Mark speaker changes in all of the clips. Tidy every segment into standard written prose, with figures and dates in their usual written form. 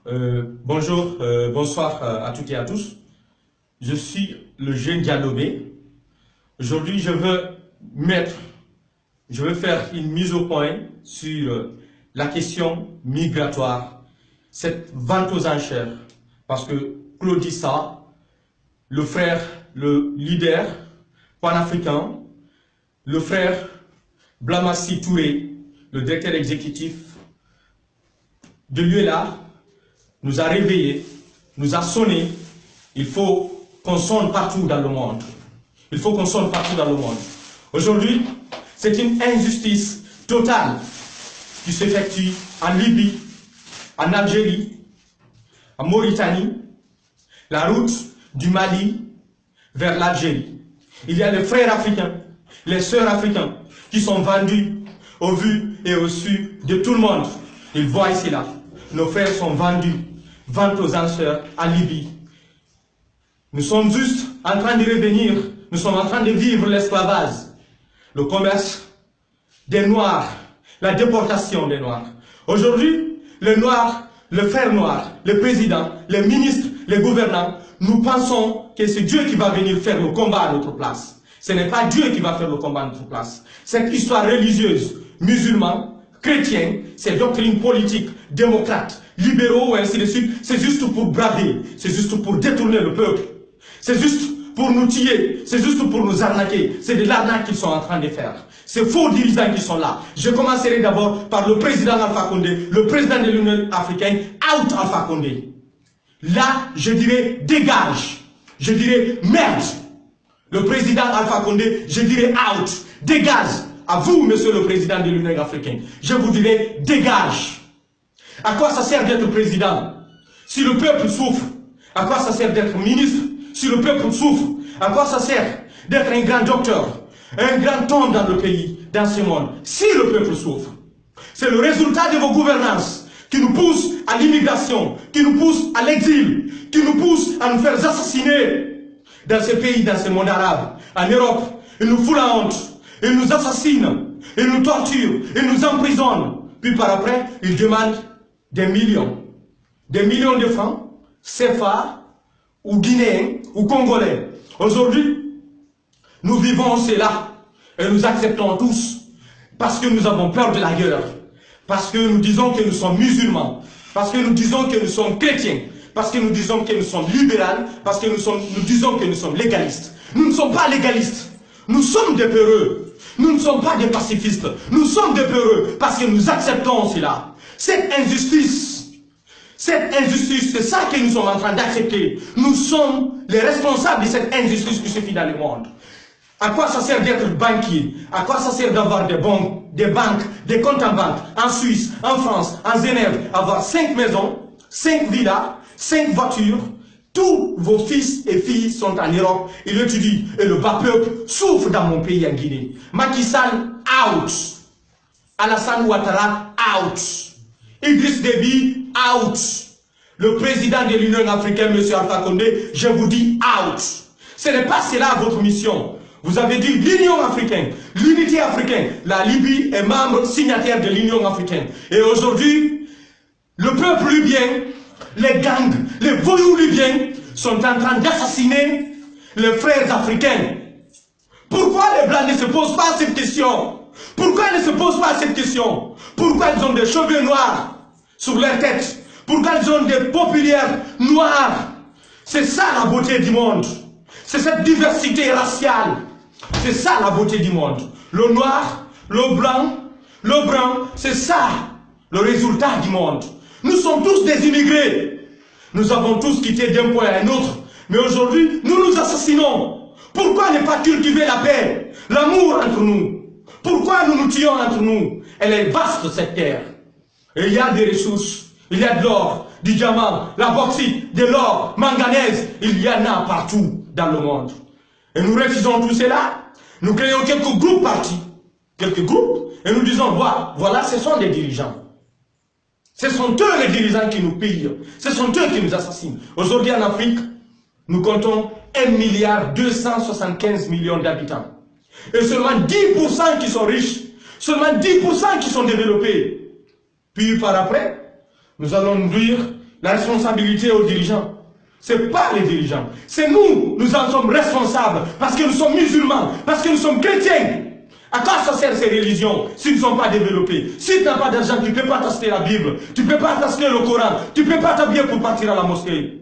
Speaker 1: Bonjour, bonsoir à toutes et à tous. Je suis le jeune Dialobé. Aujourd'hui, je veux faire une mise au point sur la question migratoire, cette vente aux enchères. Parce que Claude Issa, le frère, le leader panafricain, le frère Blamassi Touré, le directeur exécutif de l'UELA, nous a réveillés, nous a sonné. Il faut qu'on sonne partout dans le monde. Il faut qu'on sonne partout dans le monde. Aujourd'hui, c'est une injustice totale qui s'effectue en Libye, en Algérie, en Mauritanie, la route du Mali vers l'Algérie. Il y a les frères africains, les sœurs africains qui sont vendus au vu et au su de tout le monde. Ils voient ici là. Nos frères sont vendus, vente aux enchères en Libye. Nous sommes juste en train de revenir, nous sommes en train de vivre l'esclavage, le commerce des Noirs, la déportation des Noirs. Aujourd'hui, les Noirs, le frère noir, le président, les ministres, les gouvernants, nous pensons que c'est Dieu qui va venir faire le combat à notre place. Ce n'est pas Dieu qui va faire le combat à notre place. Cette histoire religieuse, musulmane, chrétienne, ces doctrines politiques, démocrates, libéraux, et ainsi de suite, c'est juste pour braver, c'est juste pour détourner le peuple. C'est juste pour nous tuer, c'est juste pour nous arnaquer. C'est de l'arnaque qu'ils sont en train de faire. Ces faux dirigeants qui sont là. Je commencerai d'abord par le président Alpha Condé, le président de l'Union africaine, out Alpha Condé. Là, je dirais dégage. Je dirais merde. Le président Alpha Condé, je dirais out. Dégage. À vous, monsieur le président de l'Union africaine, je vous dirais dégage. À quoi ça sert d'être président? Si le peuple souffre, à quoi ça sert d'être ministre? Si le peuple souffre, à quoi ça sert d'être un grand docteur, un grand homme dans le pays, dans ce monde? Si le peuple souffre, c'est le résultat de vos gouvernances qui nous pousse à l'immigration, qui nous pousse à l'exil, qui nous pousse à nous faire assassiner dans ces pays, dans ce monde arabe, en Europe. Ils nous foutent la honte, ils nous assassinent, ils nous torturent, ils nous emprisonnent. Puis par après, ils demandent des millions de francs, CFA, ou guinéens, ou congolais. Aujourd'hui, nous vivons cela et nous acceptons tous parce que nous avons peur de la guerre, parce que nous disons que nous sommes musulmans, parce que nous disons que nous sommes chrétiens, parce que nous disons que nous sommes libéraux, parce que nous disons que nous sommes légalistes. Nous ne sommes pas légalistes, nous sommes des peureux, nous ne sommes pas des pacifistes, nous sommes des peureux parce que nous acceptons cela. Cette injustice, c'est ça que nous sommes en train d'accepter. Nous sommes les responsables de cette injustice qui se fait dans le monde. À quoi ça sert d'être banquier? À quoi ça sert d'avoir des banques, des comptes en banque, en Suisse, en France, en Genève, avoir 5 maisons, 5 villas, 5 voitures? Tous vos fils et filles sont en Europe, ils étudient, et le bas peuple souffre dans mon pays en Guinée. Macky Sall, out. Alassane Ouattara, out. Idriss Déby, out. Le président de l'Union africaine, M. Alpha Condé, je vous dis out. Ce n'est pas cela votre mission. Vous avez dit l'Union africaine, l'unité africaine. La Libye est membre signataire de l'Union africaine. Et aujourd'hui, le peuple libyen, les gangs, les voyous libyens sont en train d'assassiner les frères africains. Pourquoi les Blancs ne se posent pas cette question? Pourquoi ils ne se posent pas cette question? Pourquoi ils ont des cheveux noirs sur leur tête? Pourquoi ils ont des paupières noires? C'est ça la beauté du monde. C'est cette diversité raciale. C'est ça la beauté du monde. Le noir, le brun, c'est ça le résultat du monde. Nous sommes tous des immigrés. Nous avons tous quitté d'un point à un autre. Mais aujourd'hui, nous nous assassinons. Pourquoi ne pas cultiver la paix, l'amour entre nous? Pourquoi nous nous tuons entre nous? Elle est vaste cette terre. Et il y a des ressources. Il y a de l'or, du diamant, la bauxite, de l'or, manganèse. Il y en a partout dans le monde. Et nous refusons tout cela. Nous créons quelques groupes partis. Quelques groupes. Et nous disons, voilà, ce sont des dirigeants. Ce sont eux les dirigeants qui nous pillent. Ce sont eux qui nous assassinent. Aujourd'hui en Afrique, nous comptons 1,275 milliard d'habitants. Et seulement 10% qui sont riches. Seulement 10% qui sont développés. Puis par après, nous allons nourrir La responsabilité aux dirigeants. Ce n'est pas les dirigeants. C'est nous, nous en sommes responsables parce que nous sommes musulmans, parce que nous sommes chrétiens. À quoi ça sert ces religions s'ils ne sont pas développés? Si tu n'as pas d'argent, tu ne peux pas t'acheter la Bible, tu ne peux pas t'acheter le Coran, tu ne peux pas t'habiller pour partir à la mosquée.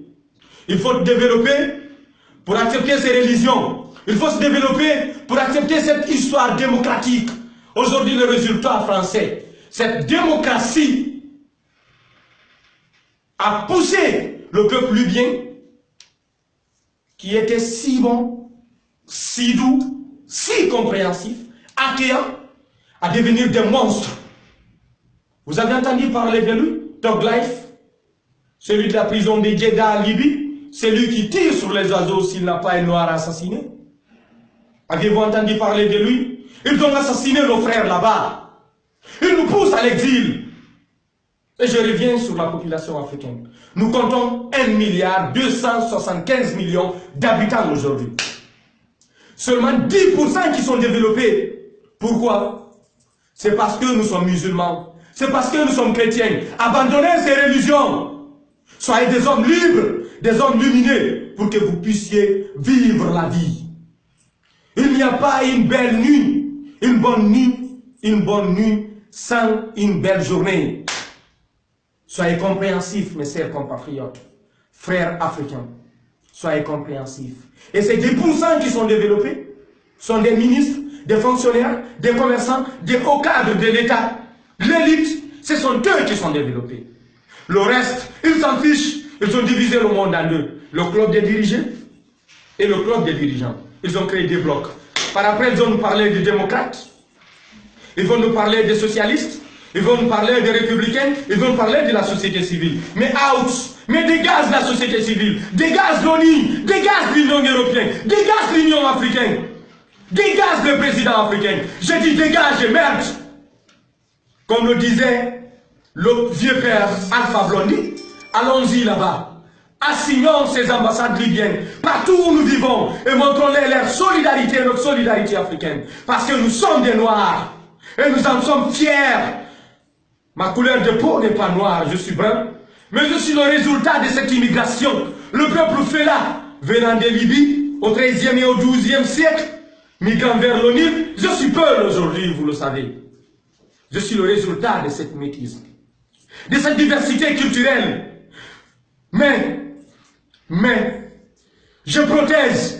Speaker 1: Il faut te développer pour accepter ces religions. Il faut se développer pour accepter cette histoire démocratique. Aujourd'hui, le résultat français, cette démocratie a poussé le peuple libyen qui était si bon, si doux, si compréhensif, accueillant, à devenir des monstres. Vous avez entendu parler de lui, Thug Life, celui de la prison de Jeddah en Libye, celui qui tire sur les oiseaux s'il n'a pas un noir assassiné. Avez-vous entendu parler de lui? Ils ont assassiné nos frères là-bas. Ils nous poussent à l'exil. Et je reviens sur la population africaine. Nous comptons 1,275 milliard d'habitants aujourd'hui. Seulement 10% qui sont développés. Pourquoi? C'est parce que nous sommes musulmans. C'est parce que nous sommes chrétiens. Abandonnez ces religions. Soyez des hommes libres, des hommes lumineux, pour que vous puissiez vivre la vie. Il n'y a pas une belle nuit, une bonne nuit sans une belle journée. Soyez compréhensifs, mes chers compatriotes, frères africains. Soyez compréhensifs. Et ces 10% qui sont développés sont des ministres, des fonctionnaires, des commerçants, des hauts cadres de l'État. L'élite, ce sont eux qui sont développés. Le reste, ils s'en fichent. Ils ont divisé le monde en deux. Le club des dirigeants et le club des dirigeants. Ils ont créé des blocs. Par après, ils vont nous parler des démocrates. Ils vont nous parler des socialistes. Ils vont nous parler des républicains. Ils vont nous parler de la société civile. Mais out. Mais dégage la société civile. Dégage l'ONU. Dégage l'Union européenne. Dégage l'Union africaine. Dégage le président africain. Je dis dégage et merde. Comme le disait le vieux père Alpha Blondy, allons-y là-bas. Assignons ces ambassades libyennes partout où nous vivons et montrons-les leur solidarité, notre solidarité africaine. Parce que nous sommes des Noirs et nous en sommes fiers. Ma couleur de peau n'est pas noire, je suis brun, mais je suis le résultat de cette immigration. Le peuple fait là, venant de Libye, au XIIIe et au XIIe siècle, migrant vers le Nil, je suis Peul aujourd'hui, vous le savez. Je suis le résultat de cette métisse, de cette diversité culturelle. Mais, je protège,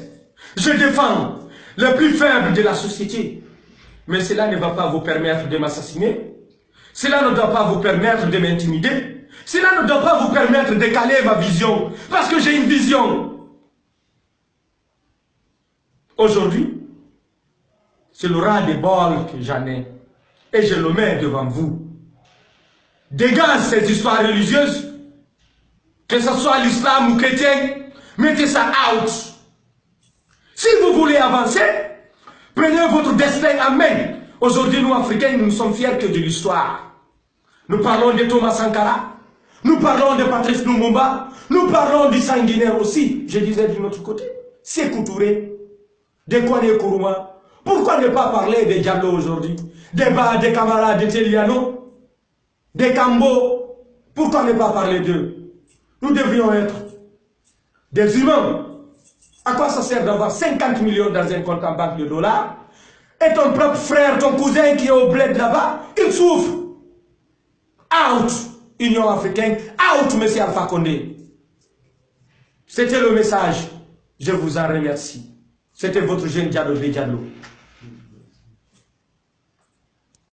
Speaker 1: je défends les plus faibles de la société. Mais cela ne va pas vous permettre de m'assassiner. Cela ne doit pas vous permettre de m'intimider. Cela ne doit pas vous permettre de caler ma vision. Parce que j'ai une vision. Aujourd'hui, c'est le ras des bols que j'en ai. Et je le mets devant vous. Dégage ces histoires religieuses. Que ce soit l'islam ou chrétien, mettez ça out. Si vous voulez avancer, prenez votre destin en main. Aujourd'hui, nous, Africains, nous ne sommes fiers que de l'histoire. Nous parlons de Thomas Sankara, nous parlons de Patrice Lumumba, nous parlons du sanguinaire aussi, je disais de notre côté, Sékou Touré, de Kwame Nkrumah. Pourquoi ne pas parler des Diallo aujourd'hui, des Ba, des Camara, des Teliano, des Kambo? Pourquoi ne pas parler d'eux? Nous devrions être des humains. À quoi ça sert d'avoir 50 millions dans un compte en banque de dollars? Et ton propre frère, ton cousin qui est au bled là-bas, il souffre. Out, Union africaine, out, M. Alpha Condé. C'était le message. Je vous en remercie. C'était votre jeune Diallo.